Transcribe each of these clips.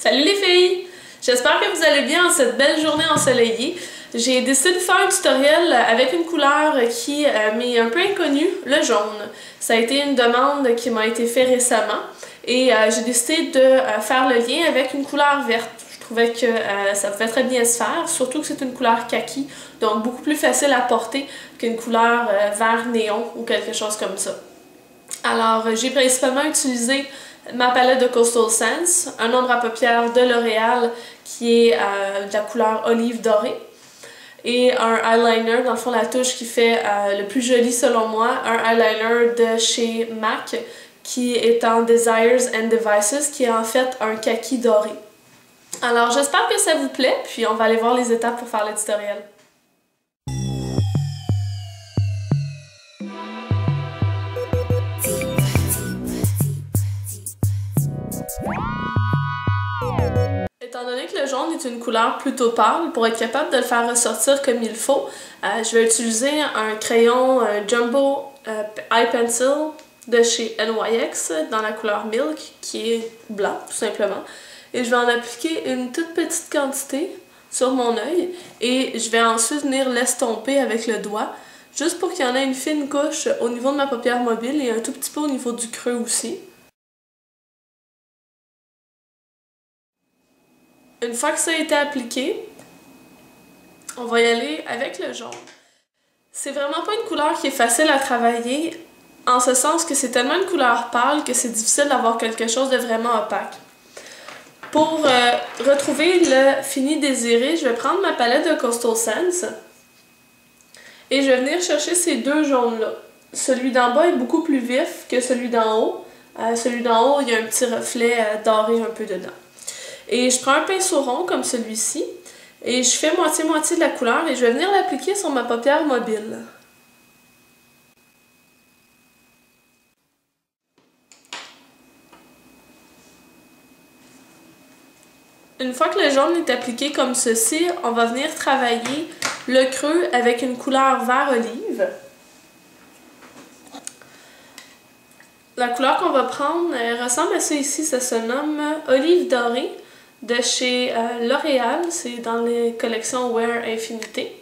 Salut les filles! J'espère que vous allez bien en cette belle journée ensoleillée. J'ai décidé de faire un tutoriel avec une couleur qui m'est un peu inconnue, le jaune. Ça a été une demande qui m'a été faite récemment et j'ai décidé de faire le lien avec une couleur verte. Je trouvais que ça pouvait très bien se faire, surtout que c'est une couleur kaki, donc beaucoup plus facile à porter qu'une couleur vert néon ou quelque chose comme ça. Alors, j'ai principalement utilisé ma palette de Coastal Scents, un ombre à paupières de L'Oréal qui est de la couleur olive dorée et un eyeliner, dans le fond la touche qui fait le plus joli selon moi, un eyeliner de chez MAC qui est en Desires and Devices, qui est en fait un kaki doré. Alors j'espère que ça vous plaît, puis on va aller voir les étapes pour faire le tutoriel. Étant donné que le jaune est une couleur plutôt pâle, pour être capable de le faire ressortir comme il faut, je vais utiliser un crayon Jumbo Eye Pencil de chez NYX dans la couleur Milk, qui est blanc tout simplement. Et je vais en appliquer une toute petite quantité sur mon œil et je vais ensuite venir l'estomper avec le doigt, juste pour qu'il y en ait une fine couche au niveau de ma paupière mobile et un tout petit peu au niveau du creux aussi. Une fois que ça a été appliqué, on va y aller avec le jaune. C'est vraiment pas une couleur qui est facile à travailler, en ce sens que c'est tellement une couleur pâle que c'est difficile d'avoir quelque chose de vraiment opaque. Pour retrouver le fini désiré, je vais prendre ma palette de Coastal Scents et je vais venir chercher ces deux jaunes-là. Celui d'en bas est beaucoup plus vif que celui d'en haut. Celui d'en haut, il y a un petit reflet doré un peu dedans. Et je prends un pinceau rond comme celui-ci et je fais moitié-moitié de la couleur et je vais venir l'appliquer sur ma paupière mobile. Une fois que le jaune est appliqué comme ceci, on va venir travailler le creux avec une couleur vert olive. La couleur qu'on va prendre ressemble à ça ici, ça se nomme Olive dorée de chez L'Oréal, c'est dans les collections Wear Infinité.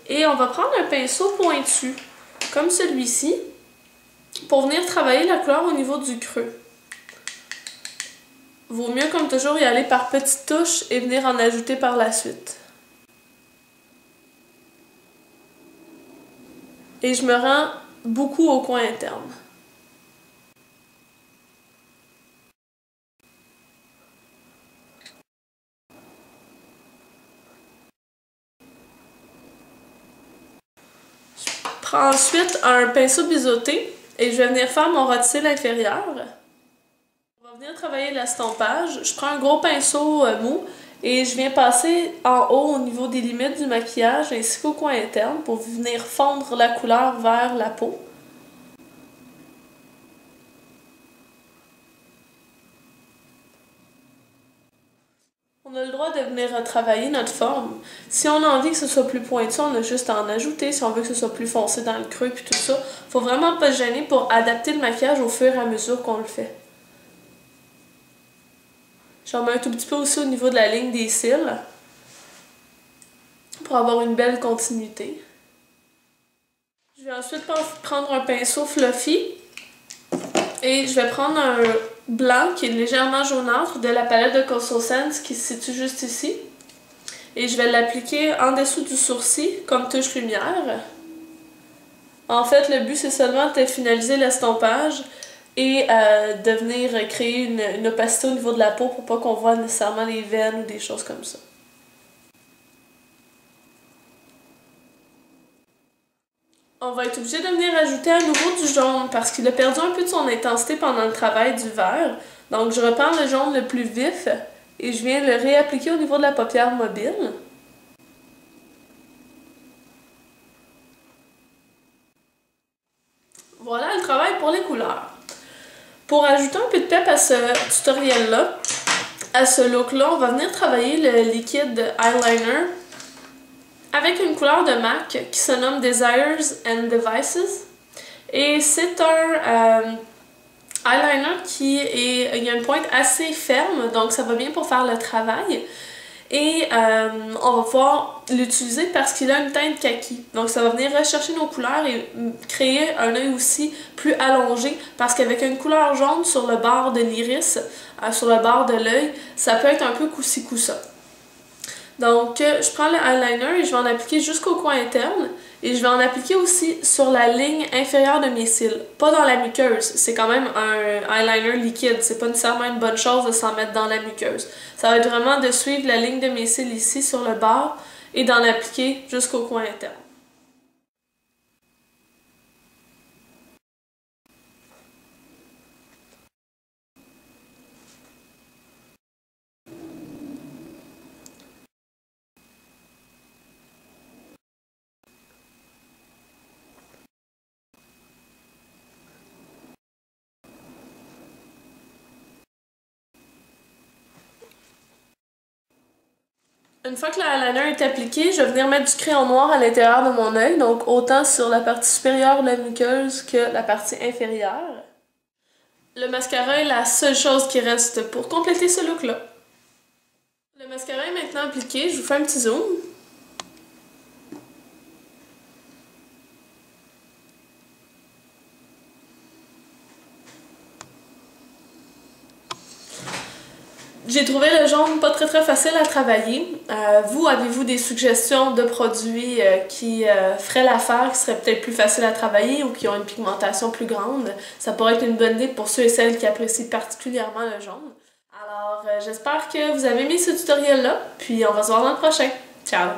Et on va prendre un pinceau pointu, comme celui-ci, pour venir travailler la couleur au niveau du creux. Vaut mieux, comme toujours, y aller par petites touches et venir en ajouter par la suite. Et je me rends beaucoup au coin interne. Je prends ensuite un pinceau biseauté et je vais venir faire mon ras de cils inférieur. On va venir travailler l'estompage. Je prends un gros pinceau mou et je viens passer en haut au niveau des limites du maquillage ainsi qu'au coin interne pour venir fondre la couleur vers la peau. On a le droit de venir retravailler notre forme. Si on a envie que ce soit plus pointu, on a juste à en ajouter. Si on veut que ce soit plus foncé dans le creux et tout ça, faut vraiment pas se gêner pour adapter le maquillage au fur et à mesure qu'on le fait. J'en mets un tout petit peu aussi au niveau de la ligne des cils pour avoir une belle continuité. Je vais ensuite prendre un pinceau fluffy et je vais prendre un blanc qui est légèrement jaunâtre de la palette de Coastal Scents qui se situe juste ici. Et je vais l'appliquer en dessous du sourcil comme touche lumière. En fait, le but c'est seulement de finaliser l'estompage et de venir créer une opacité au niveau de la peau pour pas qu'on voit nécessairement les veines ou des choses comme ça. On va être obligé de venir ajouter à nouveau du jaune parce qu'il a perdu un peu de son intensité pendant le travail du vert. Donc je reprends le jaune le plus vif et je viens le réappliquer au niveau de la paupière mobile. Voilà le travail pour les couleurs. Pour ajouter un peu de pep à ce tutoriel-là, à ce look-là, on va venir travailler le liquide eyeliner avec une couleur de MAC qui se nomme Desires and Devices. Et c'est un eyeliner il y a une pointe assez ferme, donc ça va bien pour faire le travail. Et on va pouvoir l'utiliser parce qu'il a une teinte kaki. Donc ça va venir rechercher nos couleurs et créer un œil aussi plus allongé parce qu'avec une couleur jaune sur le bord de l'iris, sur le bord de l'œil, ça peut être un peu coussi-coussa. Donc je prends le eyeliner et je vais en appliquer jusqu'au coin interne. Et je vais en appliquer aussi sur la ligne inférieure de mes cils. Pas dans la muqueuse, c'est quand même un eyeliner liquide. C'est pas nécessairement une bonne chose de s'en mettre dans la muqueuse. Ça va être vraiment de suivre la ligne de mes cils ici sur le bord et d'en appliquer jusqu'au coin interne. Une fois que l'eyeliner est appliqué, je vais venir mettre du crayon noir à l'intérieur de mon œil, donc autant sur la partie supérieure de la muqueuse que la partie inférieure. Le mascara est la seule chose qui reste pour compléter ce look-là. Le mascara est maintenant appliqué, je vous fais un petit zoom. J'ai trouvé le jaune pas très facile à travailler. Vous, avez-vous des suggestions de produits qui feraient l'affaire, qui seraient peut-être plus faciles à travailler ou qui ont une pigmentation plus grande? Ça pourrait être une bonne idée pour ceux et celles qui apprécient particulièrement le jaune. Alors, j'espère que vous avez aimé ce tutoriel-là, puis on va se voir dans le prochain. Ciao!